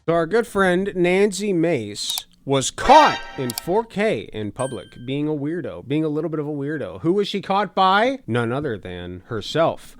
So our good friend Nancy Mace was caught in 4K in public, being a weirdo, being a little bit of a weirdo. Who was she caught by? None other than herself.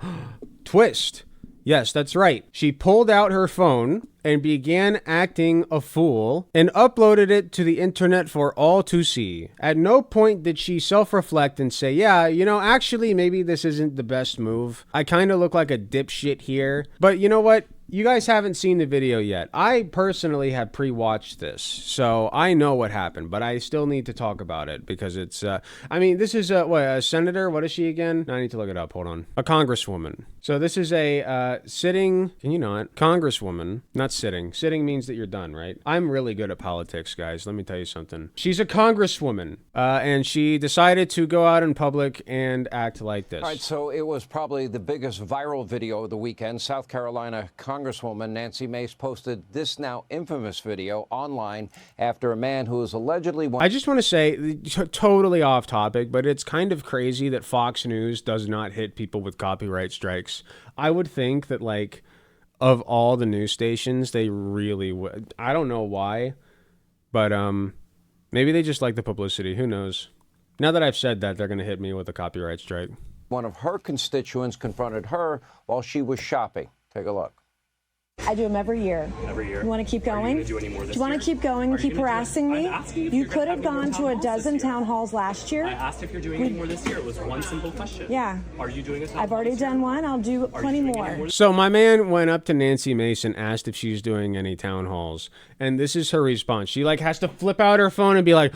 Twist. Yes, that's right. She pulled out her phone and began acting a fool and uploaded it to the internet for all to see. At no point did she self-reflect and say, yeah, you know, actually, maybe this isn't the best move. I kind of look like a dipshit here. But you know what? You guys haven't seen the video yet. I personally have pre-watched this, so I know what happened, but I still need to talk about it because it's, I mean, this is a senator? What is she again? I need to look it up. Hold on. A congresswoman. So this is a sitting, can you not? Congresswoman, not sitting. Sitting means that you're done, right? I'm really good at politics, guys. Let me tell you something. She's a congresswoman, and she decided to go out in public and act like this. All right, so it was probably the biggest viral video of the weekend. South Carolina Congresswoman Nancy Mace posted this now infamous video online after a man who is allegedly... I just want to say, totally off topic, but it's kind of crazy that Fox News does not hit people with copyright strikes. I would think that, like, of all the news stations, they really would. I don't know why, but maybe they just like the publicity. Who knows? Now that I've said that, they're going to hit me with a copyright strike. One of her constituents confronted her while she was shopping. Take a look. I do them every year. Every year. You want to keep going? Do you want to keep going and keep harassing me? You could have gone to a dozen town halls last year. I asked if you're doing any more this year. It was one simple question. Yeah. Are you doing a town hall? I've already done one. I'll do plenty more. So my man went up to Nancy Mace and asked if she's doing any town halls. And this is her response. She like has to flip out her phone and be like,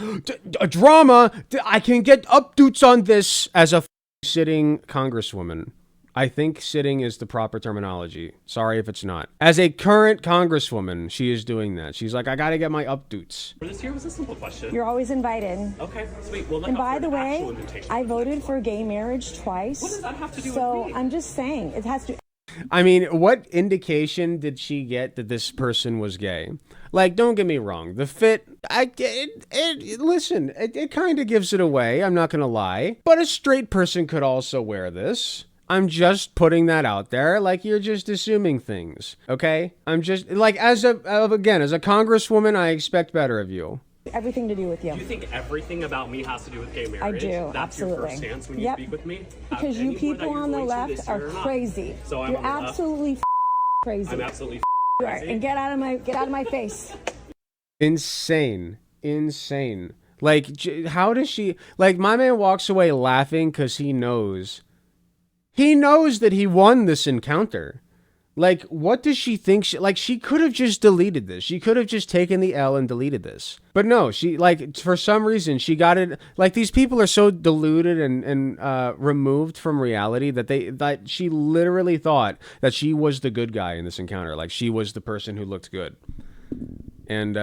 a drama. I can get updates on this as a sitting congresswoman. I think sitting is the proper terminology. Sorry if it's not. As a current congresswoman, she is doing that. She's like, I gotta get my updates. For this year was a simple question. You're always invited. Okay, sweet. Well, and by the way, I voted for gay marriage twice. What does that have to do with me? So I'm just saying, it has to... I mean, what indication did she get that this person was gay? Like, don't get me wrong. The fit, listen, it kind of gives it away. I'm not gonna lie. But a straight person could also wear this. I'm just putting that out there. Like, you're just assuming things, okay? I'm just, like, as a congresswoman, I expect better of you. Everything to do with you. Do you think everything about me has to do with gay marriage? I do, That's absolutely. Your first stance when you speak with me? Because you people on the left are crazy. So you're absolutely crazy. I'm absolutely crazy. And get out of my face. Insane. Like, how does she, like, my man walks away laughing because he knows that he won this encounter. Like, what does she think? She could have just deleted this. She could have just taken the L and deleted this. But no, she, like, for some reason, she got it. Like, these people are so deluded and removed from reality that she literally thought that she was the good guy in this encounter. Like, she was the person who looked good. And,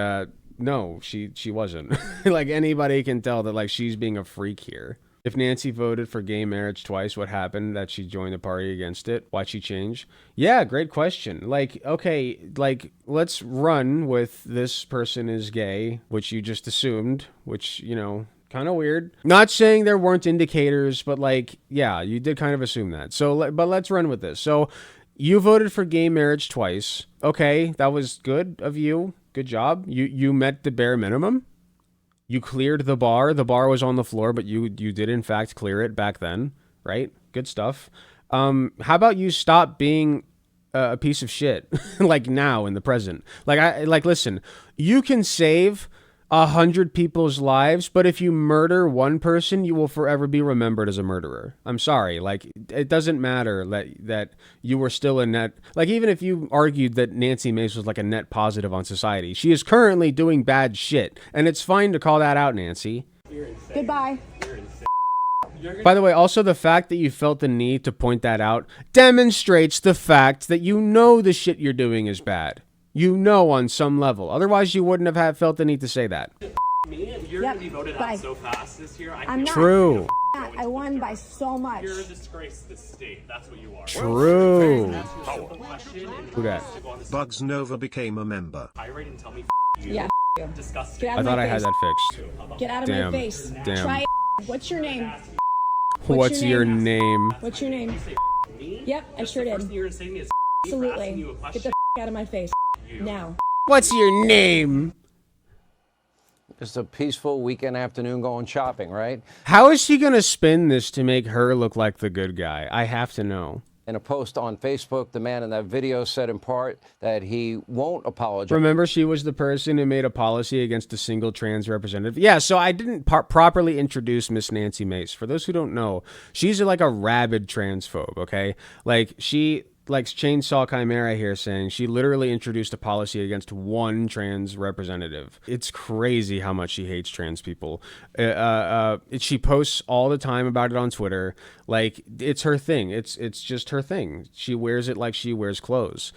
no, she wasn't. Like, anybody can tell that, like, she's being a freak here. If Nancy voted for gay marriage twice, what happened that she joined the party against it? Why'd she change? Yeah, great question. Like, okay, like, let's run with this person is gay, which you just assumed, which, you know, kind of weird. Not saying there weren't indicators, but, like, yeah, you did kind of assume that. So, but let's run with this. So, you voted for gay marriage twice. Okay, that was good of you. Good job. You met the bare minimum. You cleared the bar. The bar was on the floor, but you did in fact clear it back then, right? Good stuff. How about you stop being a piece of shit, like now in the present? Like, listen, you can save 100 people's lives, but if you murder one person, you will forever be remembered as a murderer. I'm sorry. Like, it doesn't matter that you were still a net, like, even if you argued that Nancy Mace was like a net positive on society, she is currently doing bad shit, and it's fine to call that out, Nancy. You're insane. Goodbye. You're insane. By the way, also the fact that you felt the need to point that out demonstrates the fact that you know the shit you're doing is bad. You know on some level. Otherwise, you wouldn't have felt the need to say that. Me? You're going to be voted out so fast this year. I'm not. True. I won by so much. You're a disgrace to this state. That's what you are. True. Who that? Bugs Nova became a member. And tell me you. Yeah, you. Disgusting. I thought I had that fixed. Get out of my face. Damn. Try it. What's your name? What's your name? What's your name? Yep, I sure did. Absolutely. Get the out of my face. Now. What's your name? Just a peaceful weekend afternoon going shopping, right? How is she going to spin this to make her look like the good guy? I have to know. In a post on Facebook, the man in that video said in part that he won't apologize. Remember, she was the person who made a policy against a single trans representative. Yeah, so I didn't properly introduce Miss Nancy Mace. For those who don't know, she's like a rabid transphobe, okay? Like, she... like Chainsaw Chimera here saying she literally introduced a policy against one trans representative. It's crazy how much she hates trans people. She posts all the time about it on Twitter. Like, it's her thing. It's just her thing. She wears it like she wears clothes.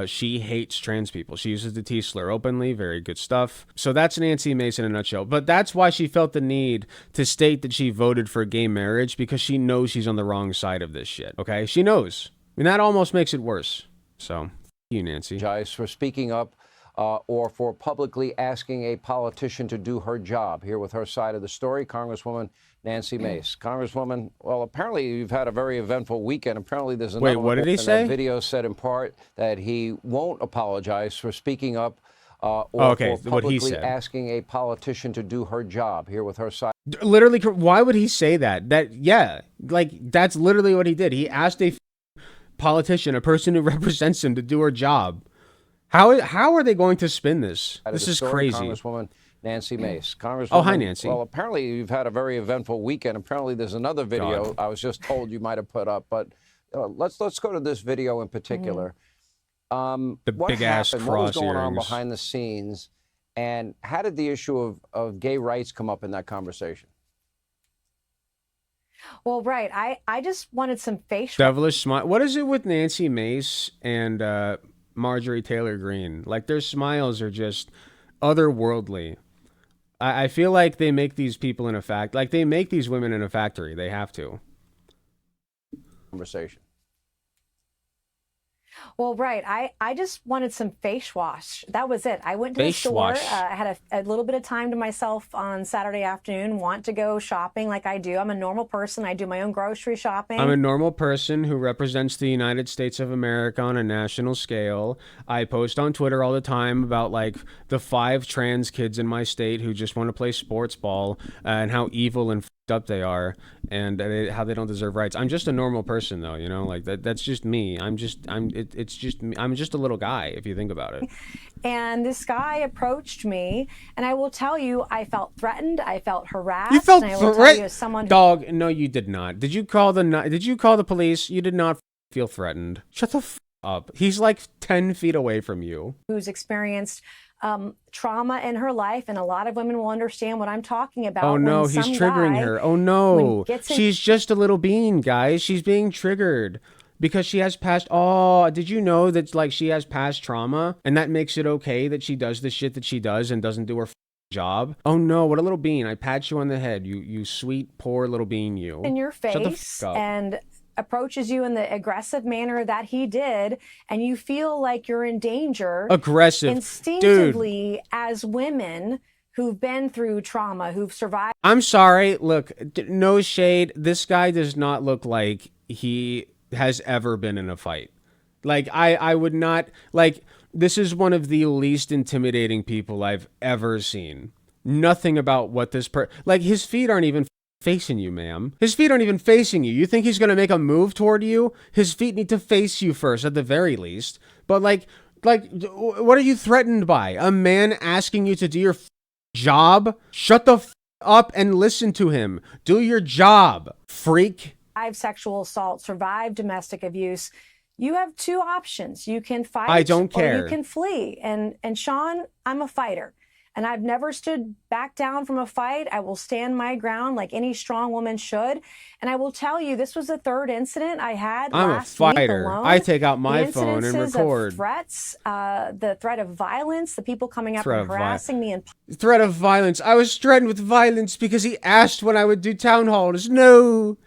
She hates trans people. She uses the T slur openly. Very good stuff. So that's Nancy Mace in a nutshell. But that's why she felt the need to state that she voted for gay marriage, because she knows she's on the wrong side of this shit. Okay? She knows. And that almost makes it worse. So, you, Nancy. For speaking up or for publicly asking a politician to do her job. Here with her side of the story, Congresswoman Nancy Mace. Congresswoman, well, apparently you've had a very eventful weekend. Apparently there's another... Wait, what did he say? That video said in part that he won't apologize for speaking up or okay, for what he publicly said. asking a politician to do her job. Here with her side. Literally, why would he say that? Yeah, like, that's literally what he did. He asked a politician, a person who represents him, to do her job. How are they going to spin this? This is crazy. Congresswoman Nancy Mace. Congresswoman, oh, hi, Nancy. Well, apparently you've had a very eventful weekend. Apparently there's another video I was just told you might have put up, but let's go to this video in particular. The what big ass happened? cross What was going on earrings behind the scenes, and how did the issue of gay rights come up in that conversation? Well, right. I just wanted some facial. Devilish smile. What is it with Nancy Mace and Marjorie Taylor Greene? Like, their smiles are just otherworldly. I feel like they make these people in a like they make these women in a factory. They have to. Conversation. Well, right. I just wanted some face wash. That was it. I went to the store. I had a little bit of time to myself on Saturday afternoon. Want to go shopping like I do. I'm a normal person. I do my own grocery shopping. I'm a normal person who represents the United States of America on a national scale. I post on Twitter all the time about, like, the 5 trans kids in my state who just want to play sports ball and how evil and up they are, and how they don't deserve rights. I'm just a normal person, though, you know, like that's just me. It's just me. I'm just a little guy, if you think about it. And this guy approached me, and I will tell you, I felt threatened. I felt harassed. You felt threatened? As someone Dog, no, you did not. Did you call the police? You did not feel threatened. Shut the up. He's like 10 feet away from you. Who's experienced trauma in her life, and a lot of women will understand what I'm talking about. Oh no, he's triggering her. Oh no, she's just a little bean, guys. She's being triggered because she has past. Oh, did you know that, like, she has past trauma, and that makes it okay that she does the shit that she does and doesn't do her job? Oh no, what a little bean. I pat you on the head, you sweet poor little bean. You in your face. Shut the f up. And approaches you in the aggressive manner that he did, and you feel like you're in danger. Aggressive. Instinctively, dude. As women who've been through trauma, who've survived. I'm sorry. Look, no shade. This guy does not look like he has ever been in a fight. Like, I would not, like, this is one of the least intimidating people I've ever seen. Nothing about what this like, his feet aren't even facing you, ma'am. His feet aren't even facing you. You think he's going to make a move toward you? His feet need to face you first, at the very least. But, like, what are you threatened by? A man asking you to do your job? Shut the up and listen to him. Do your job, freak. Survived sexual assault, survived domestic abuse. You have 2 options. You can fight. I don't care. Or you can flee. And Sean, I'm a fighter. And I've never stood back down from a fight. I will stand my ground like any strong woman should. And I will tell you, this was the 3rd incident I had last week alone. I'm a fighter. I take out my phone and record. Of threats, the threat of violence, the people coming up and harassing me. Threat of violence. I was threatened with violence because he asked when I would do town halls. No,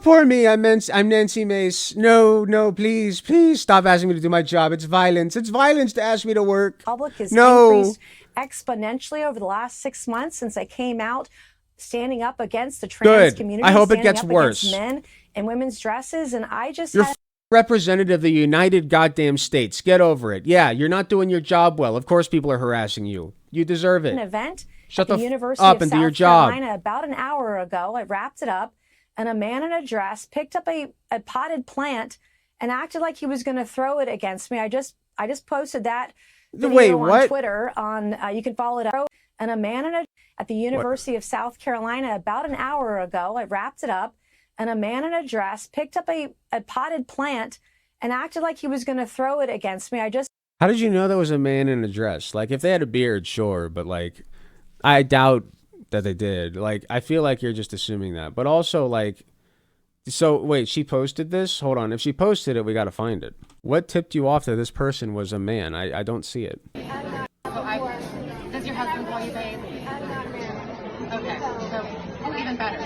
poor me. I'm Nancy Mace. No, please stop asking me to do my job. It's violence. It's violence to ask me to work. Public has increased exponentially over the last 6 months since I came out, standing up against the trans community. I hope it gets worse. Men in women's dresses, and I just representative of the United Goddamn States. Get over it. Yeah, you're not doing your job well. Of course people are harassing you. You deserve it. An event Shut at the the University up of and do South your job. Carolina about an hour ago. I wrapped it up, and a man in a dress picked up a potted plant and acted like he was going to throw it against me. I just posted that video Wait, on what? Twitter. You can follow it up. And a man at the University of South Carolina about an hour ago. I wrapped it up, and a man in a dress picked up a potted plant and acted like he was going to throw it against me. How did you know that was a man in a dress? Like, if they had a beard, sure, but like, I doubt that they did. Like, I feel like you're just assuming that. But also, like, so wait, she posted this? Hold on. If she posted it, we got to find it. What tipped you off that this person was a man? I don't see it. Does your husband call you babe? I'm not married. Okay, so even better.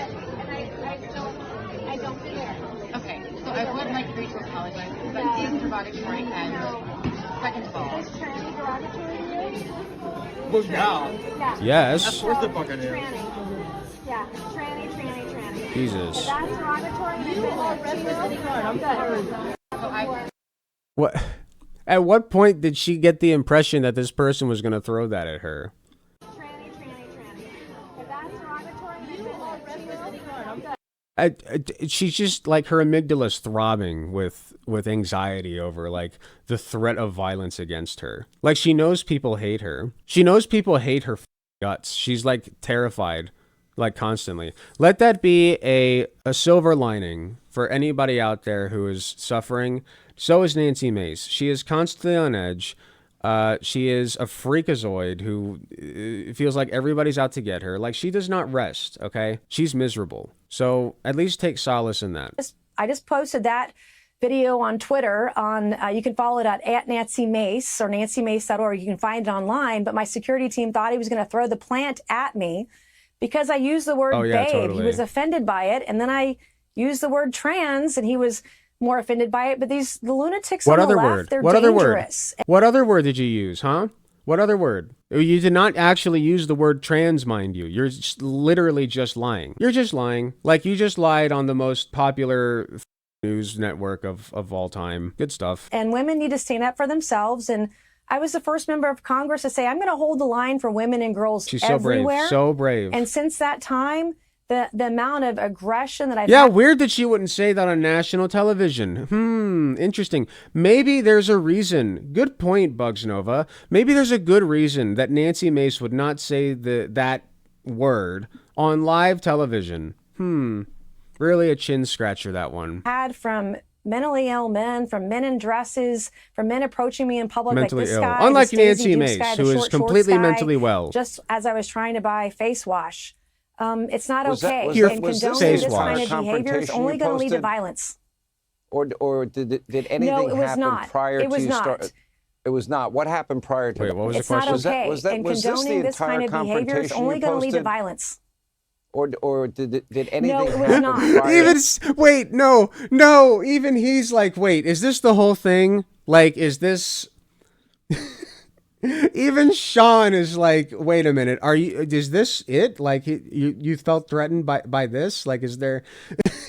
I don't care. Okay, so I would like for you to apologize because that is derogatory and second of all. Is tranny derogatory to you? Well, yeah. Yes. Of course the fuck it is. Tranny. Yeah, tranny. Jesus. If that's derogatory, you are I'm good. What? At what point did she get the impression that this person was going to throw that at her? Tranny. If that's derogatory, you are I'm good. She's just like, her amygdala's throbbing with anxiety over like the threat of violence against her. Like, she knows people hate her. She knows people hate her guts. She's like terrified, like, constantly. Let that be a silver lining for anybody out there who is suffering. So is Nancy Mace. She is constantly on edge. She is a freakazoid who feels like everybody's out to get her. Like, she does not rest, okay? She's miserable. So at least take solace in that. I just posted that video on Twitter. You can follow it at Nancy Mace or nancymace.org. You can find it online. But my security team thought he was going to throw the plant at me because I used the word babe. Totally. He was offended by it. And then I used the word trans, and he was more offended by it. But the lunatics on the left, they're dangerous. What other word did you use, huh? What other word? You did not actually use the word trans, mind you. You're literally just lying. You're just lying. Like, you just lied on the most popular news network of all time. Good stuff. And women need to stand up for themselves. And I was the first member of Congress to say, I'm going to hold the line for women and girls She's so everywhere. brave. So brave. And since that time, the amount of aggression that I've had. Weird that she wouldn't say that on national television. Interesting. Maybe there's a reason. Good point, Bugs Nova. Maybe there's a good reason that Nancy Mace would not say that word on live television. Really a chin scratcher, that one. Had from mentally ill men, from men in dresses, from men approaching me in public mentally like this ill. guy. Unlike Nancy Mace, who is completely mentally well. Just as I was trying to buy face wash. It's not okay. Was condoning this this kind kind of behavior is only going to lead to violence. Or did anything happen prior to you start? It was not. What happened prior to that? What was the question? It's not okay. And condoning this kind of behavior is only going to lead to violence. Or did anything No, it was happen not. Even he's like, wait, is this the whole thing? Like, is this... Even Sean is like, wait a minute, is this it? Like, you felt threatened by this? Like, is there...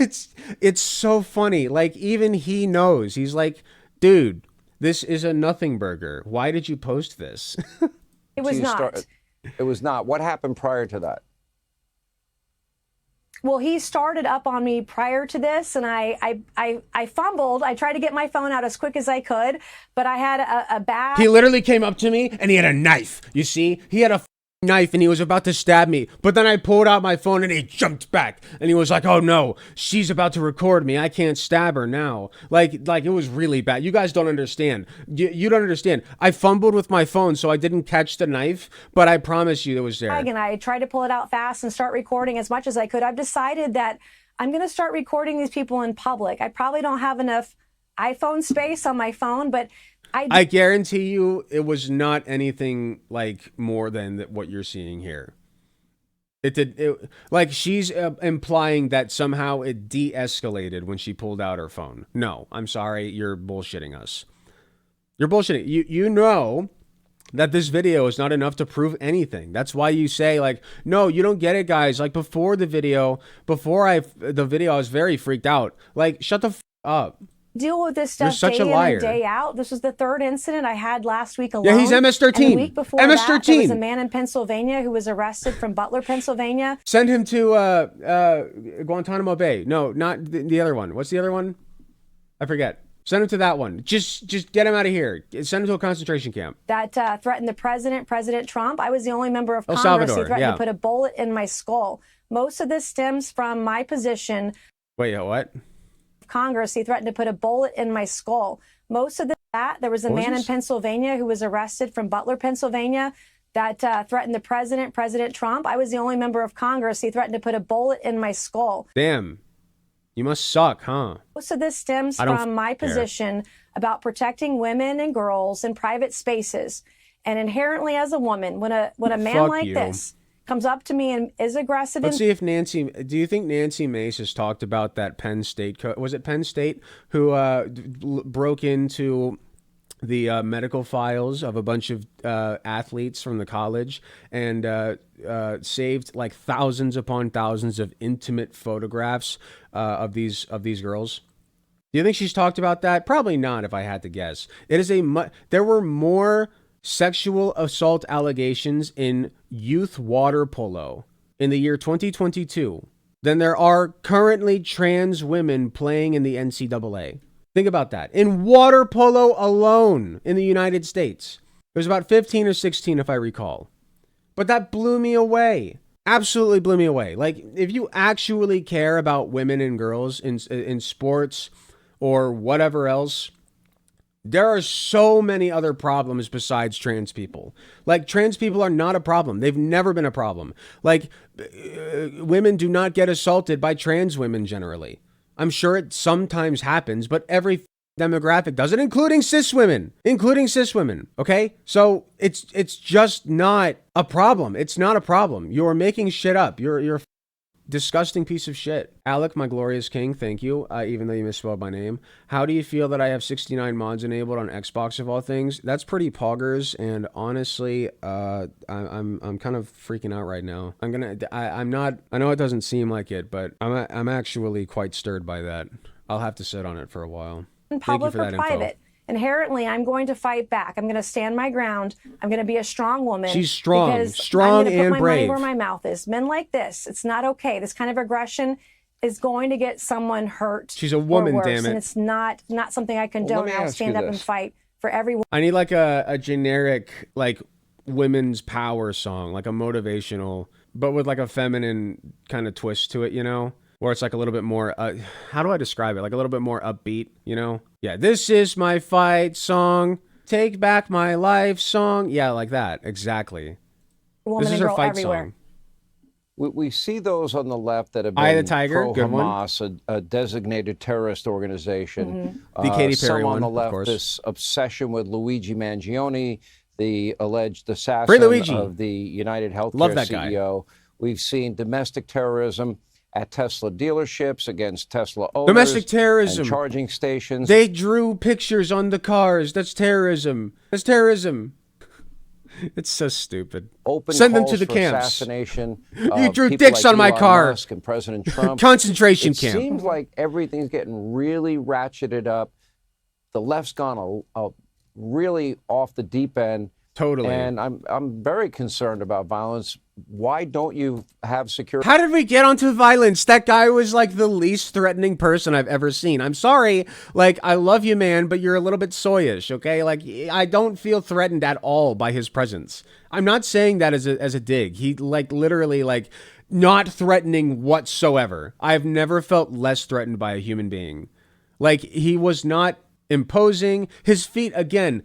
It's so funny. Like, even he knows. He's like, dude, this is a nothing burger. Why did you post this? It was not. It was not. What happened prior to that? Well, he started up on me prior to this, and I fumbled. I tried to get my phone out as quick as I could, but I had a bag. He literally came up to me, and he had a knife. You see? He had a knife, and he was about to stab me. But then I pulled out my phone, and he jumped back. And he was like, oh, no, she's about to record me. I can't stab her now. Like it was really bad. You guys don't understand. You don't understand. I fumbled with my phone, so I didn't catch the knife, but I promise you it was there. And I tried to pull it out fast and start recording as much as I could. I've decided that I'm going to start recording these people in public. I probably don't have enough iPhone space on my phone, but I guarantee you it was not anything like more than what you're seeing here. Like, she's implying that somehow it de-escalated when she pulled out her phone. No, I'm sorry. You're bullshitting us. You're bullshitting. You know that this video is not enough to prove anything. That's why you say, like, no, you don't get it, guys. Like, before the video, I was very freaked out. Like, shut the up. deal with this You're stuff such day a in liar. and day out. This was the third incident I had last week alone. Yeah, he's MS-13. And the week before that, there was a MS-13. man in Pennsylvania who was arrested from Butler, Pennsylvania. Send him to Guantanamo Bay. No, not the other one. What's the other one? I forget. Send him to that one. Just get him out of here. Send him to a concentration camp. That threatened the president, President Trump. I was the only member of El Congress Salvador, who threatened yeah. to put a bullet in my skull. Most of this stems from my position. Wait, what? Congress, he threatened to put a bullet in my skull. Most of that, there was a man in Pennsylvania who was arrested from Butler, Pennsylvania, that threatened the president, President Trump. I was the only member of Congress. He threatened to put a bullet in my skull. Damn. You must suck, huh? Most of this stems from my care. position about protecting women and girls in private spaces. And inherently as a woman, when a man Fuck like you. this comes up to me and is aggressive. Let's see if do you think Nancy Mace has talked about that Penn State, was it Penn State, who broke into the medical files of a bunch of athletes from the college and saved like thousands upon thousands of intimate photographs of these girls? Do you think she's talked about that? Probably not, if I had to guess. It is there were more sexual assault allegations in youth water polo in the year 2022 than there are currently trans women playing in the NCAA. Think about that. In water polo alone in the United States, there's about 15 or 16 if I recall. But that blew me away. Absolutely blew me away. Like, if you actually care about women and girls in sports or whatever else, there are so many other problems besides trans people. Like, trans people are not a problem. They've never been a problem. Like, women do not get assaulted by trans women generally. I'm sure it sometimes happens, but every demographic does it, including cis women. Okay? So it's just not a problem. It's not a problem. You're making shit up. You're a disgusting piece of shit. Alec, my glorious king, thank you, even though you misspelled my name. How do you feel that I have 69 mods enabled on Xbox of all things? That's pretty poggers, and honestly, I'm kind of freaking out right now. I'm not, I know it doesn't seem like it, but I'm actually quite stirred by that. I'll have to sit on it for a while. In public or private. Info. Inherently, I'm going to fight back. I'm going to stand my ground. I'm going to be a strong woman. She's strong, because strong I'm going to put and my brave. money where my mouth is. Men like this, it's not okay. This kind of aggression is going to get someone hurt. She's a woman, or worse, damn it. And it's not something I condone. I'll stand up and fight for everyone. I need like a generic like women's power song, like a motivational, but with like a feminine kind of twist to it, you know? Where it's like a little bit more, how do I describe it? Like a little bit more upbeat, you know? Yeah, this is my fight song. Take back my life song. Yeah, like that. Exactly. Woman This is and her girl fight everywhere. song. We see those on the left that have Eye of been the Tiger, good one. pro-Hamas, a designated terrorist organization. The Katy Perry some on one, the of left, course. this obsession with Luigi Mangione, the alleged Free assassin Luigi. of the United Love Healthcare that guy. CEO. We've seen domestic terrorism at Tesla dealerships against Tesla owners. Domestic terrorism. And charging stations. They drew pictures on the cars. That's terrorism. That's terrorism. It's so stupid. Open Send them calls to the for camps. Assassination. You drew people dicks like on my Elon car. Musk and President Trump. Concentration It camp. seems like everything's getting really ratcheted up. The left's gone a really off the deep end. Totally. And I'm very concerned about violence. Why don't you have security? How did we get onto violence? That guy was like the least threatening person I've ever seen. I'm sorry. Like, I love you, man, but you're a little bit soyish, okay? Like, I don't feel threatened at all by his presence. I'm not saying that as a dig. He, like, literally, like, not threatening whatsoever. I've never felt less threatened by a human being. Like, he was not imposing. His feet, again,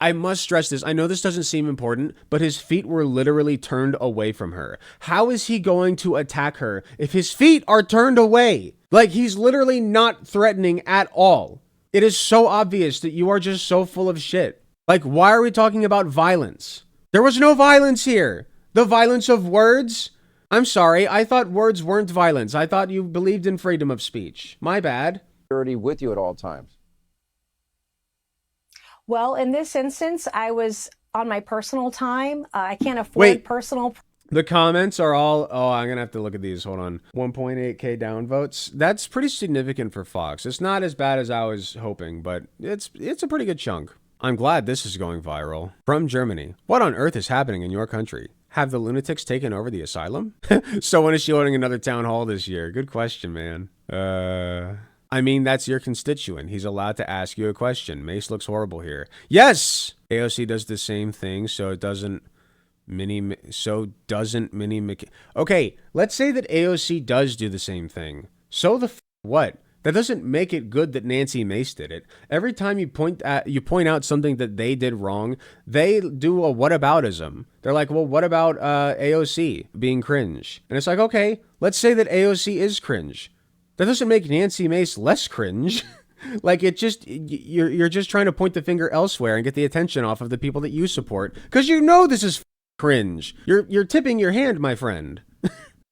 I must stress this. I know this doesn't seem important, but his feet were literally turned away from her. How is he going to attack her if his feet are turned away? Like, he's literally not threatening at all. It is so obvious that you are just so full of shit. Like, why are we talking about violence? There was no violence here. The violence of words? I'm sorry. I thought words weren't violence. I thought you believed in freedom of speech. My bad. With you at all times. Well, in this instance, I was on my personal time. I can't afford personal. The comments are all, oh, I'm going to have to look at these. Hold on. 1.8K downvotes. That's pretty significant for Fox. It's not as bad as I was hoping, but it's a pretty good chunk. I'm glad this is going viral. From Germany. What on earth is happening in your country? Have the lunatics taken over the asylum? So when is she holding another town hall this year? Good question, man. I mean, that's your constituent. He's allowed to ask you a question. Mace looks horrible here. Yes! AOC does the same thing, so doesn't mini. Okay, let's say that AOC does do the same thing. So what? That doesn't make it good that Nancy Mace did it. Every time you point out something that they did wrong, they do a whataboutism. They're like, well, what about AOC being cringe? And it's like, okay, let's say that AOC is cringe. That doesn't make Nancy Mace less cringe. Like, it just, you're just trying to point the finger elsewhere and get the attention off of the people that you support, because you know this is cringe. You're tipping your hand, my friend.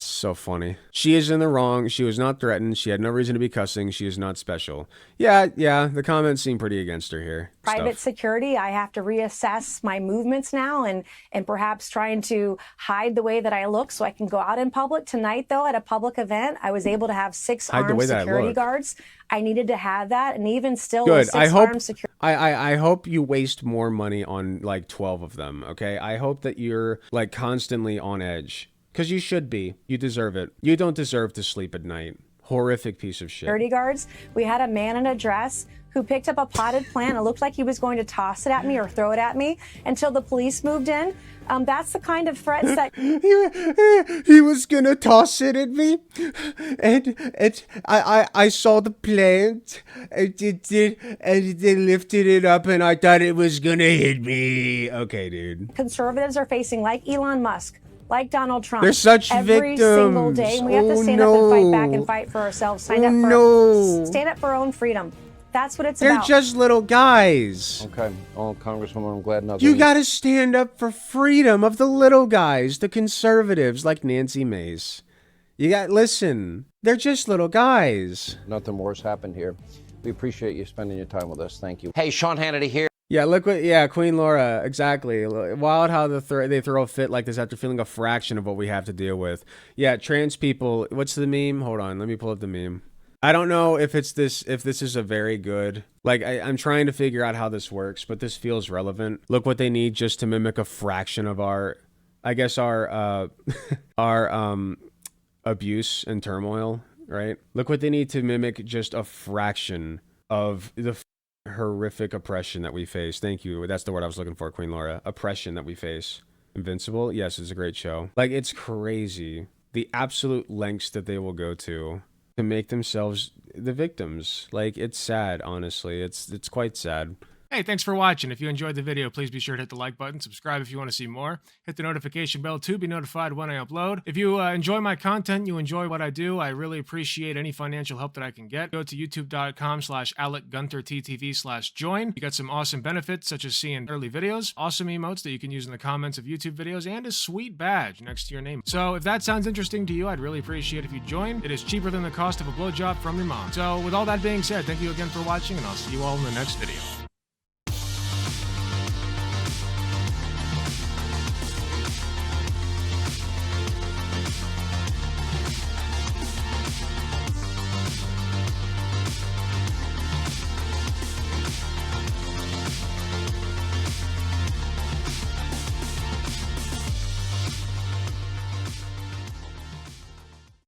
So funny. She is in the wrong. She was not threatened. She had no reason to be cussing. She is not special. Yeah, the comments seem pretty against her here. Private security, I have to reassess my movements now and perhaps trying to hide the way that I look so I can go out in public. Tonight, though, at a public event, I was able to have 6 armed security guards. I needed to have that, and even still, good. armed security. I hope you waste more money on like 12 of them, okay? I hope that you're like constantly on edge. Because you should be. You deserve it. You don't deserve to sleep at night. Horrific piece of shit. Security guards. We had a man in a dress who picked up a potted plant. It looked like he was going to toss it at me or throw it at me until the police moved in. That's the kind of threats that he was gonna toss it at me, and I saw the plant, and they lifted it up, and I thought it was gonna hit me. Okay, dude. Conservatives are facing, like Elon Musk, like Donald Trump. They're such every victims. Single day. And we have to stand up and fight back and fight for ourselves. Stand up for our own freedom. That's what it's about. They're just little guys. Okay. Oh, Congresswoman, I'm glad nothing. You got to stand up for freedom of the little guys, the conservatives like Nancy Mace. Listen, they're just little guys. Nothing more's happened here. We appreciate you spending your time with us. Thank you. Hey, Sean Hannity here. Yeah, Queen Laura, exactly. Wild how they throw a fit like this after feeling a fraction of what we have to deal with. Yeah, trans people, what's the meme? Hold on, let me pull up the meme. I don't know if this is a very good, like, I'm trying to figure out how this works, but this feels relevant. Look what they need just to mimic a fraction of our abuse and turmoil, right? Look what they need to mimic just a fraction of the horrific oppression that we face. Thank you. That's the word I was looking for, Queen Laura. Oppression that we face. Invincible? Yes, it's a great show. Like, it's crazy. The absolute lengths that they will go to make themselves the victims. Like, it's sad, honestly. It's quite sad. Hey, thanks for watching. If you enjoyed the video, please be sure to hit the like button, subscribe if you want to see more, hit the notification bell to be notified when I upload. If you enjoy my content, you enjoy what I do, I really appreciate any financial help that I can get. Go to youtube.com/AlecGunterTTV/join. You got some awesome benefits, such as seeing early videos, awesome emotes that you can use in the comments of YouTube videos, and a sweet badge next to your name. So if that sounds interesting to you, I'd really appreciate if you join. It is cheaper than the cost of a blowjob from your mom. So with all that being said, thank you again for watching, and I'll see you all in the next video.